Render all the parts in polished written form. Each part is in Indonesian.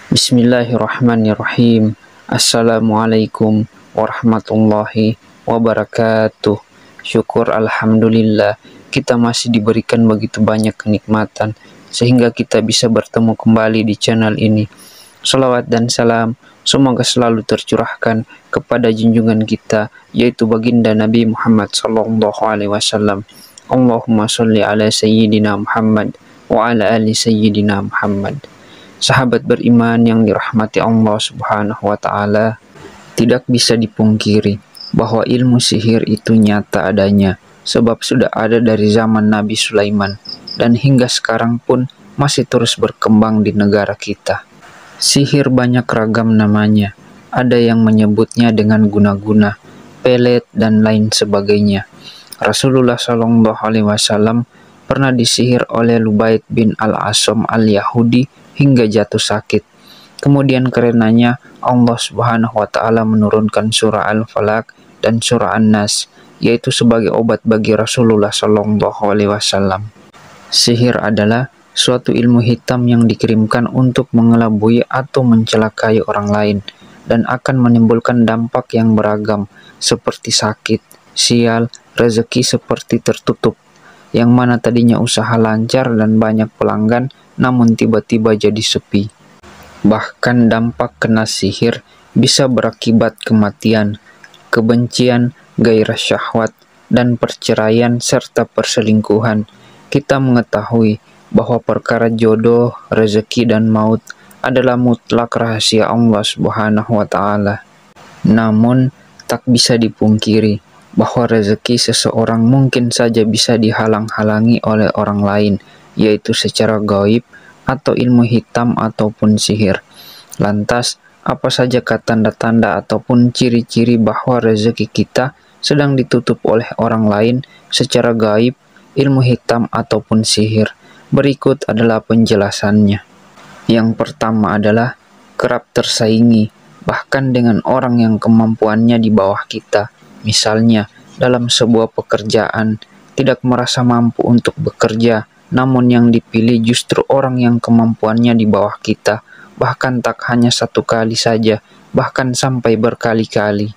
Bismillahirrahmanirrahim. Assalamualaikum warahmatullahi wabarakatuh. Syukur alhamdulillah, kita masih diberikan begitu banyak kenikmatan sehingga kita bisa bertemu kembali di channel ini. Salawat dan salam semoga selalu tercurahkan kepada junjungan kita, yaitu baginda Nabi Muhammad SAW. Allahumma sholli ala sayyidina Muhammad wa ala ali sayyidina Muhammad. Sahabat beriman yang dirahmati Allah Subhanahu wa Ta'ala, tidak bisa dipungkiri bahwa ilmu sihir itu nyata adanya, sebab sudah ada dari zaman Nabi Sulaiman dan hingga sekarang pun masih terus berkembang di negara kita. Sihir banyak ragam namanya, ada yang menyebutnya dengan guna-guna, pelet, dan lain sebagainya. Rasulullah SAW pernah disihir oleh Lubaid bin Al-Asom al-Yahudi hingga jatuh sakit. Kemudian karenanya Allah Subhanahu wa Ta'ala menurunkan surah Al-Falaq dan surah An-Nas, yaitu sebagai obat bagi Rasulullah SAW. Sihir adalah suatu ilmu hitam yang dikirimkan untuk mengelabui atau mencelakai orang lain dan akan menimbulkan dampak yang beragam seperti sakit, sial, rezeki seperti tertutup, yang mana tadinya usaha lancar dan banyak pelanggan namun tiba-tiba jadi sepi. Bahkan dampak kena sihir bisa berakibat kematian, kebencian, gairah syahwat, dan perceraian serta perselingkuhan. Kita mengetahui bahwa perkara jodoh, rezeki, dan maut adalah mutlak rahasia Allah Subhanahu wa Ta'ala. Namun, tak bisa dipungkiri bahwa rezeki seseorang mungkin saja bisa dihalang-halangi oleh orang lain, yaitu secara gaib atau ilmu hitam ataupun sihir. Lantas, apa saja tanda-tanda ataupun ciri-ciri bahwa rezeki kita sedang ditutup oleh orang lain secara gaib, ilmu hitam ataupun sihir? Berikut adalah penjelasannya. Yang pertama adalah kerap tersaingi, bahkan dengan orang yang kemampuannya di bawah kita. Misalnya, dalam sebuah pekerjaan, tidak merasa mampu untuk bekerja, namun yang dipilih justru orang yang kemampuannya di bawah kita, bahkan tak hanya satu kali saja, bahkan sampai berkali-kali.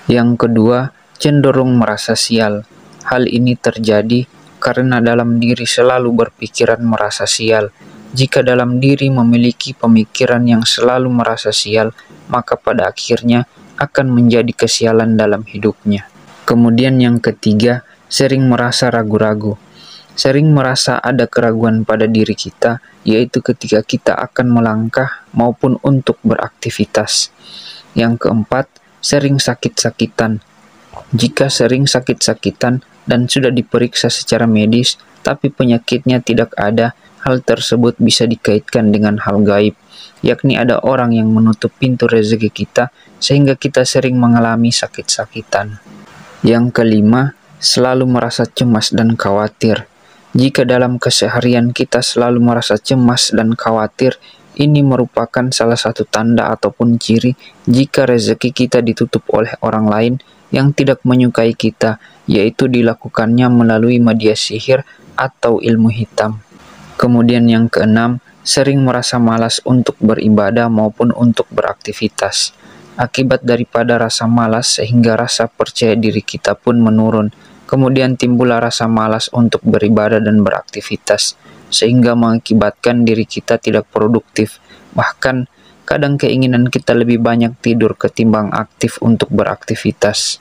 Yang kedua, cenderung merasa sial. Hal ini terjadi karena dalam diri selalu berpikiran merasa sial. Jika dalam diri memiliki pemikiran yang selalu merasa sial, maka pada akhirnya akan menjadi kesialan dalam hidupnya. Kemudian yang ketiga, sering merasa ragu-ragu. Sering merasa ada keraguan pada diri kita, yaitu ketika kita akan melangkah maupun untuk beraktivitas. Yang keempat, sering sakit-sakitan. Jika sering sakit-sakitan dan sudah diperiksa secara medis, tapi penyakitnya tidak ada, hal tersebut bisa dikaitkan dengan hal gaib, yakni ada orang yang menutup pintu rezeki kita, sehingga kita sering mengalami sakit-sakitan. Yang kelima, selalu merasa cemas dan khawatir. Jika dalam keseharian kita selalu merasa cemas dan khawatir, ini merupakan salah satu tanda ataupun ciri jika rezeki kita ditutup oleh orang lain yang tidak menyukai kita, yaitu dilakukannya melalui media sihir atau ilmu hitam. Kemudian yang keenam, sering merasa malas untuk beribadah maupun untuk beraktivitas. Akibat daripada rasa malas sehingga rasa percaya diri kita pun menurun. Kemudian timbullah rasa malas untuk beribadah dan beraktivitas, sehingga mengakibatkan diri kita tidak produktif. Bahkan, kadang keinginan kita lebih banyak tidur ketimbang aktif untuk beraktivitas.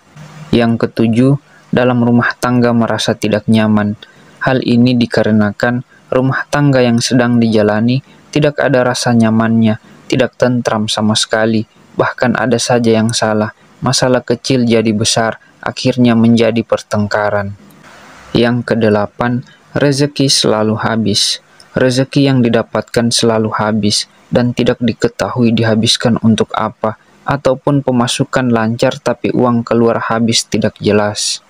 Yang ketujuh, dalam rumah tangga merasa tidak nyaman. Hal ini dikarenakan rumah tangga yang sedang dijalani tidak ada rasa nyamannya, tidak tentram sama sekali, bahkan ada saja yang salah. Masalah kecil jadi besar, akhirnya menjadi pertengkaran. Yang kedelapan, rezeki selalu habis. Rezeki yang didapatkan selalu habis dan tidak diketahui dihabiskan untuk apa, ataupun pemasukan lancar tapi uang keluar habis tidak jelas.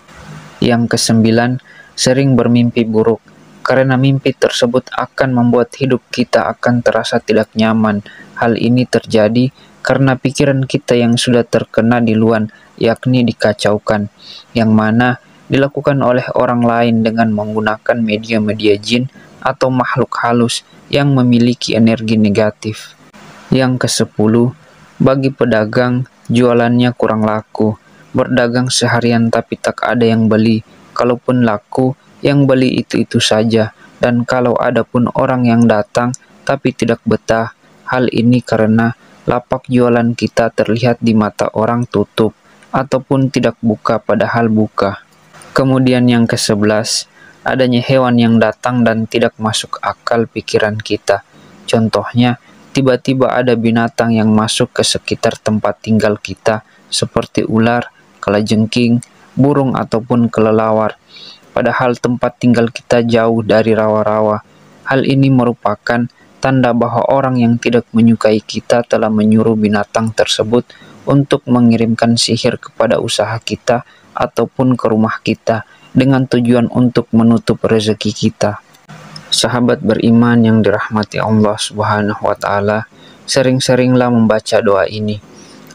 Yang kesembilan, sering bermimpi buruk. Karena mimpi tersebut akan membuat hidup kita akan terasa tidak nyaman. Hal ini terjadi karena pikiran kita yang sudah terkena diluan, yakni dikacaukan, yang mana dilakukan oleh orang lain dengan menggunakan media-media jin atau makhluk halus yang memiliki energi negatif. Yang ke-10, bagi pedagang, jualannya kurang laku. Berdagang seharian tapi tak ada yang beli. Kalaupun laku, yang beli itu-itu saja. Dan kalau ada pun orang yang datang tapi tidak betah, hal ini karena lapak jualan kita terlihat di mata orang tutup ataupun tidak buka padahal buka. Kemudian yang ke-11, adanya hewan yang datang dan tidak masuk akal pikiran kita. Contohnya, tiba-tiba ada binatang yang masuk ke sekitar tempat tinggal kita, seperti ular, kalajengking, burung ataupun kelelawar. Padahal tempat tinggal kita jauh dari rawa-rawa. Hal ini merupakan tanda bahwa orang yang tidak menyukai kita telah menyuruh binatang tersebut untuk mengirimkan sihir kepada usaha kita ataupun ke rumah kita dengan tujuan untuk menutup rezeki kita. Sahabat beriman yang dirahmati Allah Subhanahu wa taala, sering-seringlah membaca doa ini.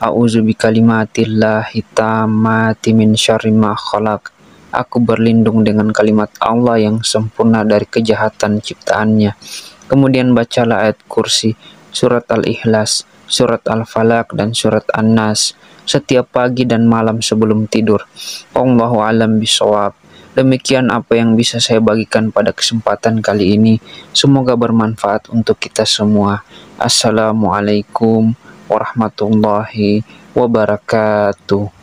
A'udzu bikalimatillahi tammati min syarri ma khalaq. Aku berlindung dengan kalimat Allah yang sempurna dari kejahatan ciptaannya. Kemudian bacalah ayat kursi, surat Al-Ikhlas, surat Al-Falaq, dan surat An-Nas setiap pagi dan malam sebelum tidur. Allahu a'lam bishawab. Demikian apa yang bisa saya bagikan pada kesempatan kali ini. Semoga bermanfaat untuk kita semua. Assalamualaikum warahmatullahi wabarakatuh.